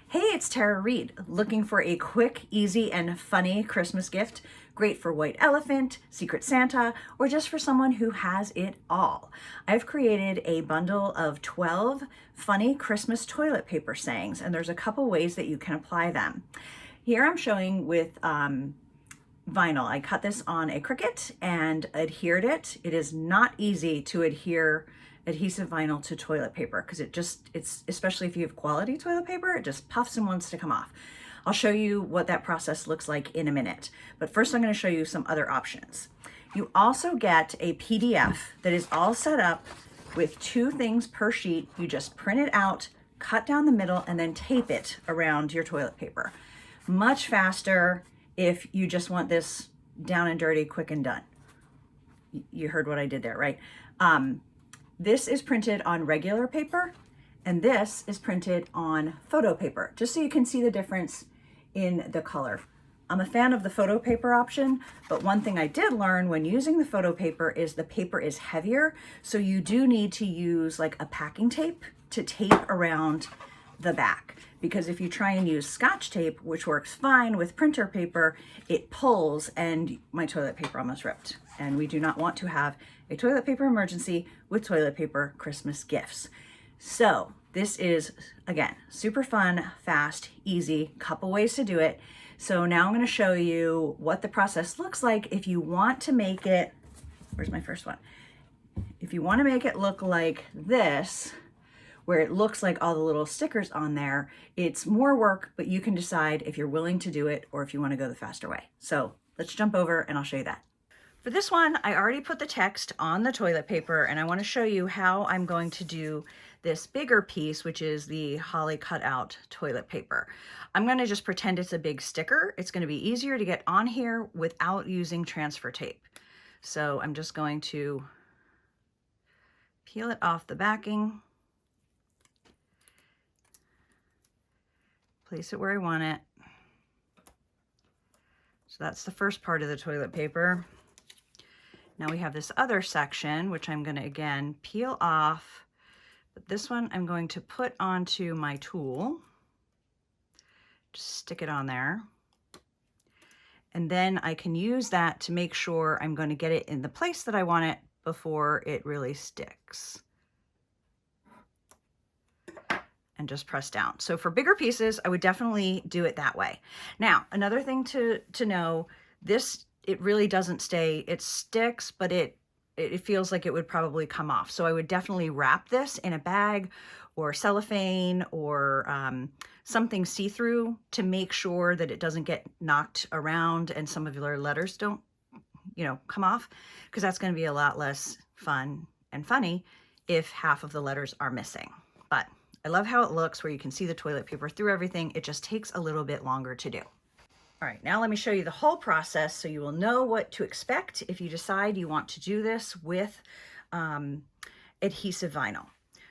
Hey, it's Tara Reed, looking for a quick, easy, and funny Christmas gift. Great for White Elephant, Secret Santa, or just for someone who has it all. I've created a bundle of 12 funny Christmas toilet paper sayings, and there's a couple ways that you can apply them. Here I'm showing with vinyl. I cut this on a Cricut and adhered it. It is not easy to adhere adhesive vinyl to toilet paper because it's especially if you have quality toilet paper, it just puffs and wants to come off. I'll show you what that process looks like in a minute, but first I'm going to show you some other options. You also get a PDF that is all set up with 2 things per sheet. You just print it out, cut down the middle, and then tape it around your toilet paper. Much faster if you just want this down and dirty, quick and done. You heard what I did there, right? This is printed on regular paper, and this is printed on photo paper, just so you can see the difference in the color. I'm a fan of the photo paper option, but one thing I did learn when using the photo paper is the paper is heavier, so you do need to use like a packing tape to tape around the back, because if you try and use Scotch tape, which works fine with printer paper, it pulls and my toilet paper almost ripped. And we do not want to have a toilet paper emergency with toilet paper Christmas gifts. So this is, again, super fun, fast, easy, couple ways to do it. So now I'm going to show you what the process looks like if you want to make it, where's my first one? If you want to make it look like this, where it looks like all the little stickers on there, it's more work, but you can decide if you're willing to do it or if you want to go the faster way. So let's jump over and I'll show you that. For this one, I already put the text on the toilet paper, and I want to show you how I'm going to do this bigger piece, which is the holly cutout toilet paper. I'm going to just pretend it's a big sticker. It's going to be easier to get on here without using transfer tape. So I'm just going to peel it off the backing, place it where I want it. So that's the first part of the toilet paper. Now we have this other section, which I'm going to again peel off, but this one I'm going to put onto my tool. Just stick it on there. And then I can use that to make sure I'm going to get it in the place that I want it before it really sticks. And just press down. So for bigger pieces, I would definitely do it that way. Now, another thing to know, this, it really doesn't stay, it sticks, but it feels like it would probably come off. So I would definitely wrap this in a bag or cellophane or something see-through to make sure that it doesn't get knocked around and some of your letters don't, come off, because that's going to be a lot less fun and funny if half of the letters are missing. But I love how it looks where you can see the toilet paper through everything. It just takes a little bit longer to do. All right, now let me show you the whole process so you will know what to expect if you decide you want to do this with adhesive vinyl.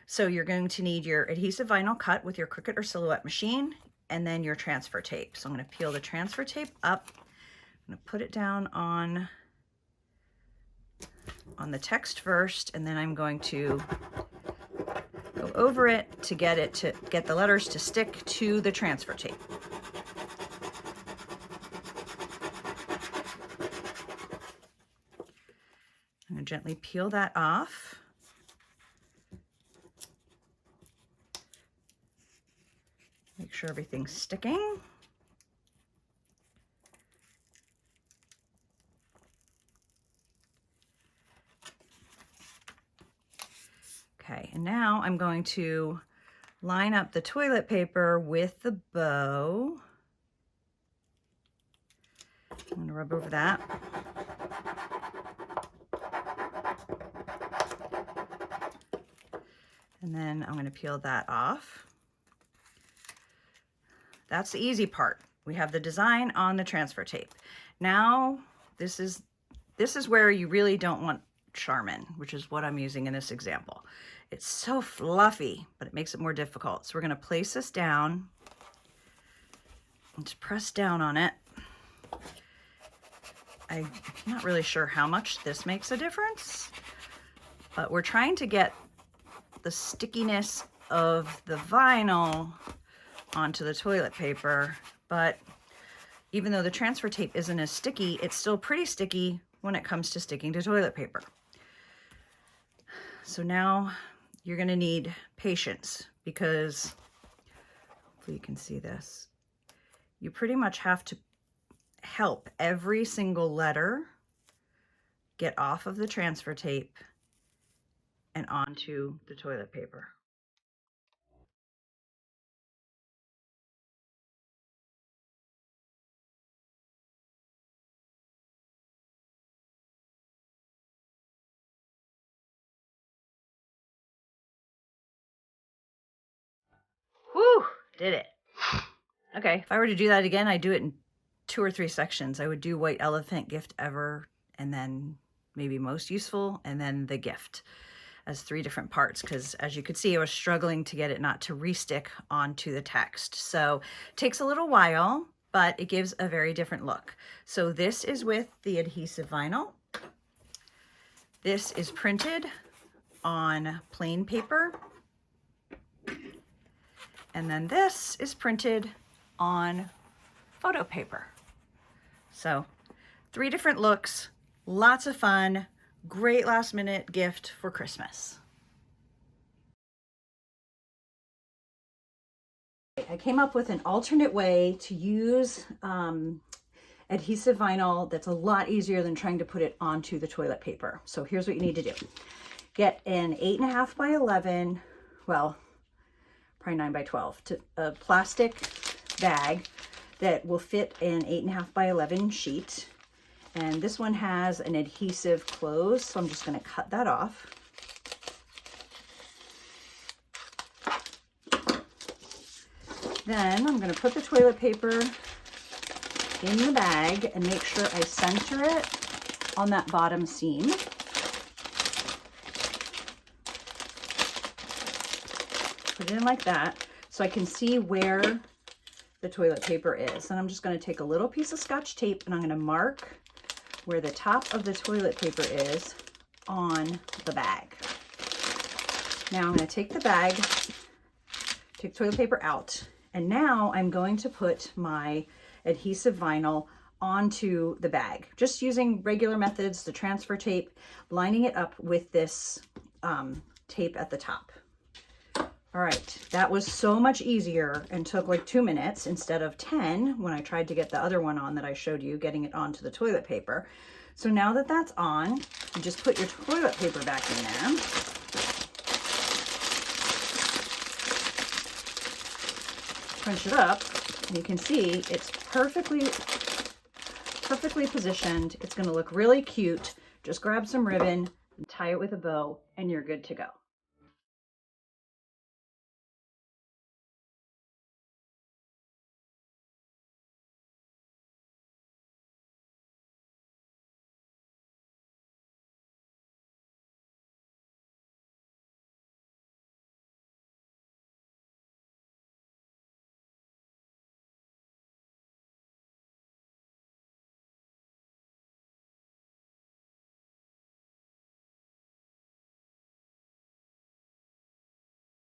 So you're going to need your adhesive vinyl cut with your Cricut or Silhouette machine, and then your transfer tape. So I'm going to peel the transfer tape up. I'm going to put it down on the text first, and then I'm going to go over it to get the letters to stick to the transfer tape. I'm going to gently peel that off. Make sure everything's sticking. Okay, and now I'm going to line up the toilet paper with the bow. I'm going to rub over that. And then I'm going to peel that off. That's the easy part. We have the design on the transfer tape. Now, this is where you really don't want Charmin, which is what I'm using in this example. It's so fluffy, but it makes it more difficult. So we're going to place this down and just press down on it. I'm not really sure how much this makes a difference, but we're trying to get the stickiness of the vinyl onto the toilet paper, but even though the transfer tape isn't as sticky, it's still pretty sticky when it comes to sticking to toilet paper. So now you're gonna need patience, because hopefully you can see this. You pretty much have to help every single letter get off of the transfer tape and onto the toilet paper. Whew, did it. Okay, if I were to do that again, I'd do it in 2 or 3 sections. I would do white elephant, gift ever, and then maybe most useful, and then the gift as 3 different parts, because as you could see, I was struggling to get it not to re-stick onto the text. So it takes a little while, but it gives a very different look. So this is with the adhesive vinyl. This is printed on plain paper. And then this is printed on photo paper. So 3 different looks, lots of fun, great last minute gift for Christmas. I came up with an alternate way to use adhesive vinyl that's a lot easier than trying to put it onto the toilet paper. So here's what you need to do. Get an 8.5 by 11, well, probably 9 by 12, a plastic bag that will fit an 8.5 by 11 sheet. And this one has an adhesive close, so I'm just going to cut that off. Then I'm going to put the toilet paper in the bag and make sure I center it on that bottom seam. Put it in like that so I can see where the toilet paper is. And I'm just going to take a little piece of Scotch tape and I'm going to mark where the top of the toilet paper is on the bag. Now I'm going to take the bag, take the toilet paper out, and now I'm going to put my adhesive vinyl onto the bag, just using regular methods, the transfer tape, lining it up with this tape at the top. All right, that was so much easier and took like 2 minutes instead of 10 when I tried to get the other one on that I showed you, getting it onto the toilet paper. So now that that's on, you just put your toilet paper back in there. Crunch it up, and you can see it's perfectly positioned. It's gonna look really cute. Just grab some ribbon and tie it with a bow, and you're good to go.